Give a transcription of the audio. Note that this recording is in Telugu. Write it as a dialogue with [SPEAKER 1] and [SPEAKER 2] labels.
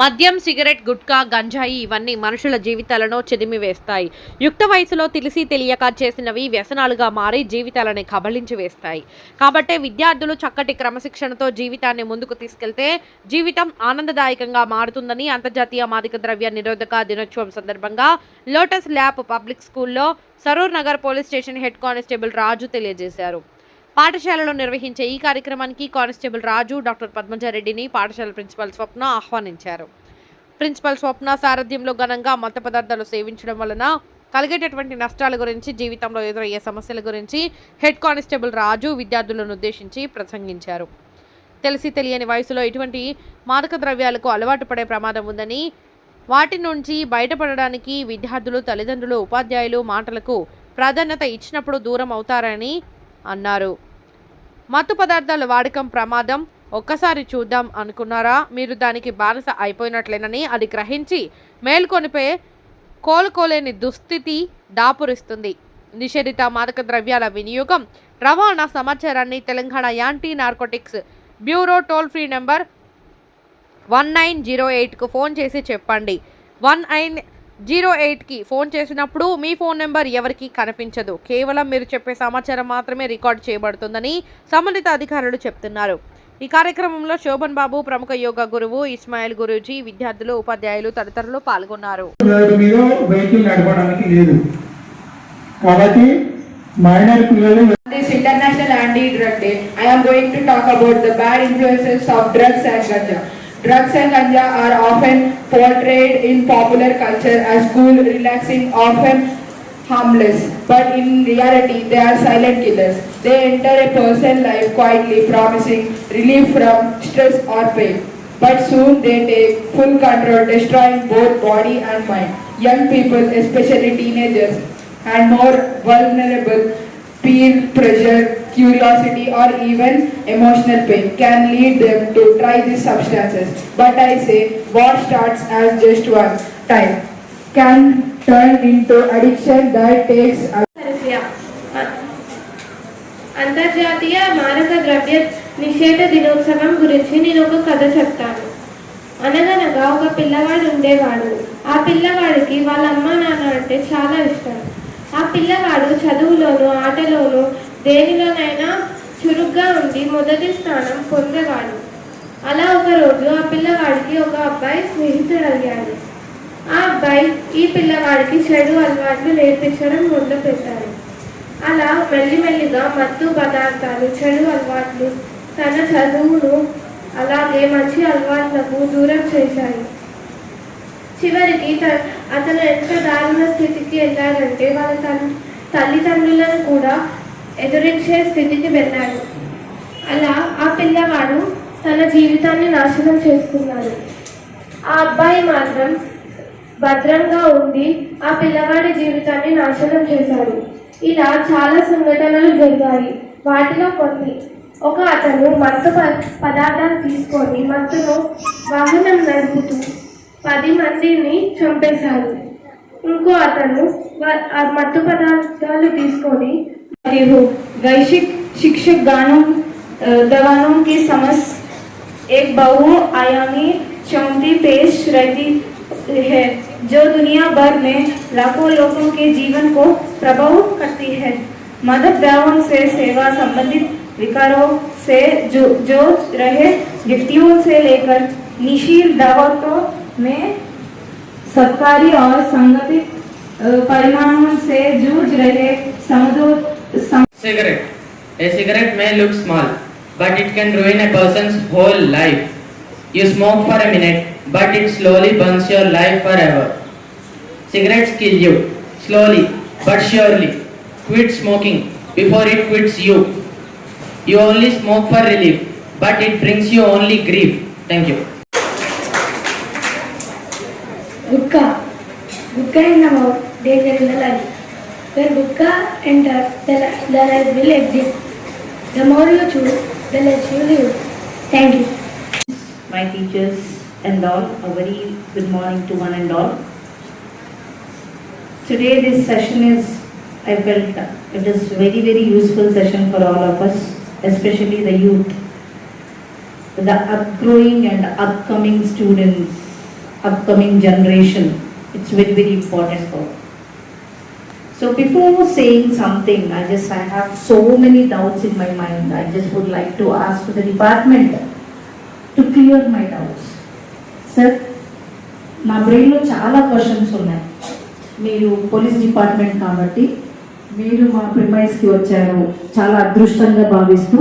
[SPEAKER 1] మద్యం, సిగరెట్, గుట్కా, గంజాయి ఇవన్నీ మనుషుల జీవితాలను చెదిమివేస్తాయి. యుక్త వయసులో తెలిసి తెలియక చేసినవి వ్యసనాలుగా మారి జీవితాలను కబళించి వేస్తాయి. కాబట్టే విద్యార్థులు చక్కటి క్రమశిక్షణతో జీవితాన్ని ముందుకు తీసుకెళ్తే జీవితం ఆనందదాయకంగా మారుతుందని అంతర్జాతీయ మాదక ద్రవ్య నిరోధక దినోత్సవం సందర్భంగా లోటస్ ల్యాబ్ పబ్లిక్ స్కూల్లో Saroor Nagar police station head constable Raju తెలియజేశారు. పాఠశాలలో నిర్వహించే ఈ కార్యక్రమానికి కానిస్టేబుల్ రాజు, డాక్టర్ పద్మజారెడ్డిని పాఠశాల ప్రిన్సిపల్ స్వప్న ఆహ్వానించారు. ప్రిన్సిపల్ స్వప్న సారథ్యంలో ఘనంగా మత్తు పదార్థాలు సేవించడం వలన కలిగేటటువంటి నష్టాల గురించి, జీవితంలో ఎదురయ్యే సమస్యల గురించి హెడ్ కానిస్టేబుల్ రాజు విద్యార్థులను ఉద్దేశించి ప్రసంగించారు. తెలిసి తెలియని వయసులో ఇటువంటి మాదక ద్రవ్యాలకు అలవాటు పడే ప్రమాదం ఉందని, వాటి నుంచి బయటపడడానికి విద్యార్థులు, తల్లిదండ్రులు, ఉపాధ్యాయులు మాటలకు ప్రాధాన్యత ఇచ్చినప్పుడు దూరం అవుతారని అన్నారు. మత్తు పదార్థాల వాడకం ప్రమాదం. ఒక్కసారి చూద్దాం అనుకున్నారా? మీరు దానికి బానిస అయిపోయినట్లేనని అది గ్రహించి మేల్కొనిపే కోలుకోలేని దుస్థితి దాపురిస్తుంది. నిషేధిత మాదక ద్రవ్యాల వినియోగం, రవాణా సమాచారాన్ని Telangana anti narcotics bureau toll free number 1908కు ఫోన్ చేసి చెప్పండి. 1908కి ఫోన్ చేసినప్పుడు మీ ఫోన్ నెంబర్ ఎవరికి కనిపించదు. కేవలం మీరు చెప్పే సమాచారం మాత్రమే రికార్డు చేయబడుతుందని సంబంధిత అధికారులు చెప్తున్నారు. ఈ కార్యక్రమంలో శోభన్ బాబు, ప్రముఖ యోగా గురువు ఇస్మాయిల్ గురూజీ, విద్యార్థులు, ఉపాధ్యాయులు తదితరులు పాల్గొన్నారు.
[SPEAKER 2] This International Anti-Drug Day, I am going to talk about the bad influences of drugs and ganja. Drugs and ganja are often portrayed in popular culture as cool, relaxing, often harmless. But in reality, they are silent killers. They enter a person's life quietly, promising relief from stress or pain. But soon they take full control, destroying both body and mind. Young people, especially teenagers, and more vulnerable, peer pressure, curiosity or even emotional pain can lead them to try these substances. But I say, what starts as just one time can turn into addiction that takes.
[SPEAKER 3] అంతర్జాతీయ మాదక ద్రవ్య నిషేధ దినోత్సవం గురించి నేను ఒక కథ చెప్తాను. అనగనగా ఒక పిల్లవాడు ఉండేవాడు. ఆ పిల్లవాడికి వాళ్ళ అమ్మ నాన్న అంటే చాలా ఇష్టం. ఆ పిల్లవాడు చదువులోను, ఆటలోను, దేనిలోనైనా చురుగ్గా ఉండి మొదటి స్థానం పొందేవాడు. అలా ఒకరోజు ఆ పిల్లవాడికి ఒక అబ్బాయి స్నేహితుడు అయ్యాడు. ఆ అబ్బాయి ఈ పిల్లవాడికి చెడు అలవాట్లు నేర్పించడం మొదలుపెట్టాడు. అలా మెల్లిమెల్లిగా మత్తు పదార్థాలు, చెడు అలవాట్లు తన చదువును అలాగే మంచి అలవాట్లకు దూరం చేశాయి. చివరికి అతను ఎంత దారుణ స్థితికి వెళ్ళాడంటే వాళ్ళ తల్లిదండ్రులను కూడా ఎదురించే స్థితికి వెళ్ళాడు. అలా ఆ పిల్లవాడు తన జీవితాన్ని నాశనం చేసుకున్నాడు. ఆ అబ్బాయి మాత్రం భద్రంగా ఉండి ఆ పిల్లవాడి జీవితాన్ని నాశనం చేశాడు. ఇలా చాలా సంఘటనలు జరిగాయి. వాటిలో కొన్ని, ఒక అతను మత్తు పదార్థాలు తీసుకొని మత్తును వాహనం నడుపుతూ 10 మందిని చంపేశాడు. ఇంకో అతను మత్తు పదార్థాలు తీసుకొని वैश्विक शिक्षक दवानों की समझ एक बहुआयामी चुनौती पेश रहती है जो दुनिया भर में लाखों लोगों के जीवन को प्रभावित करती है. मादक द्रव्यों से सेवा संबंधित विकारों से जूझ रहे व्यक्तियों से लेकर निशील दावतों में सरकारी और संगठित परिमाणों से जूझ रहे समुदाय.
[SPEAKER 4] Cigarette. A cigarette may look small, but it can ruin a person's whole life. You smoke for a minute, but it slowly burns your life forever. Cigarettes kill you, slowly but surely. Quit smoking before it quits you. You only smoke for relief, but it brings you only grief. Thank you.
[SPEAKER 3] Guttka in the mouth, danger in the life. When guttka enters, the life will exist. The more you chew, the less you live. Thank you.
[SPEAKER 5] My teachers and all, a very good morning to one and all. Today this session is, I felt it is very useful session for all of us, especially the youth, the upgrowing and upcoming students upcoming generation. It's very, very important for. So before saying something, I have so many doubts in my mind. I just would like to ask to the department to clear my doubts. Sir, నా బ్రెయిన్లో చాలా క్వశ్చన్స్ ఉన్నాయి. మీరు పోలీస్ డిపార్ట్మెంట్ కాబట్టి మీరు మా ప్రిమైస్కి వచ్చారు చాలా అదృష్టంగా భావిస్తూ